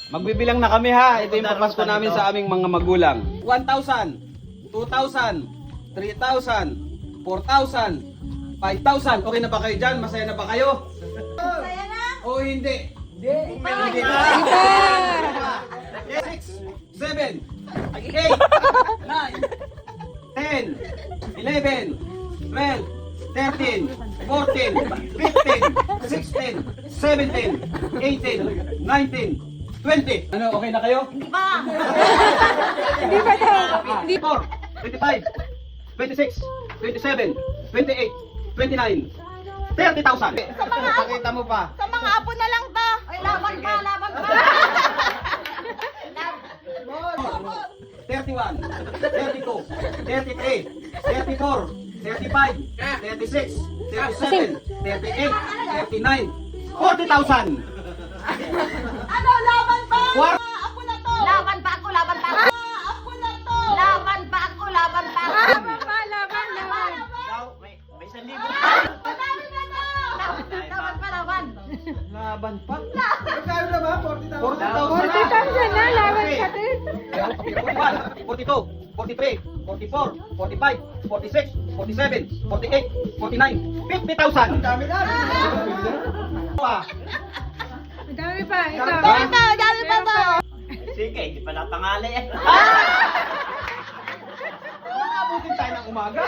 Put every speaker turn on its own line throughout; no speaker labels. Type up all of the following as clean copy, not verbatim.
Magbibilang na kami ha. Ito yung papasko namin sa aming mga magulang. 1,000, 2,000, 3,000, 4,000, 5,000. Okay na ba kayo dyan? Masaya na ba kayo?
Masaya na?
O hindi? Hindi na. 6, 7, 8, 9, 10, 11, 12, 13, 14, 15, 16, 17, 18, 19, 20. Ano, okay na kayo?
Hindi pa.
Hindi pa daw.
24, 25, 26, 27, 28, 29, 30,000. Pakita mo pa.
Sa mga apo na lang to. Ay, laban pa, laban pa.
31, 32, 33, 34, 35, 36, 37, 38, 39, 40,000!
Ano, laban pa?
War-
Apo na to. Laban pa ako, laban pa ako. Apo na to. Laban pa ako, laban pa ako.
Laban pa, laban.
May 1,000.
Madami na to. Laban pa, laban.
Laban pa?
Magkano na ba? 40,000?
40,000 na, laban pa din.
41, 42, 43, 44, 45, 46, 47, 48, 49, 50,000!
Ang dami na.
Madami pa, ito.
Ito, dami pa to.
Sige, hindi pa natangali eh. Abutin tayo ng umaga.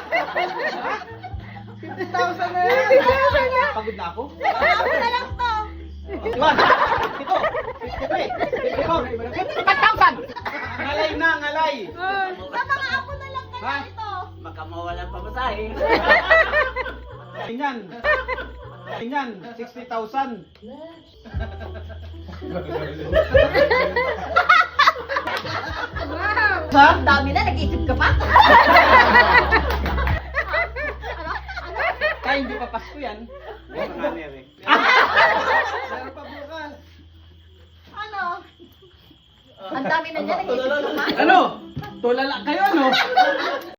50,000 na yan.
50,000 na.
Pagod na ako.
Apo na lang to.
51, 52, 53, 55,000! Ngalay na, ngalay!
Oh.
Sa mga apo na lang kaya
Ha?
ito.
Baka mawalan pa masahe. Ganyan. Ganyan, 60,000.
Wow.
Ha?
Ang dami na, nag-isip ka pa.
Kaya hindi pa Pasko yan.
Meron pa bukas.
Ano? Ang dami na niya, nag-isip ka pa.
Ano? Tulala kayo, ano?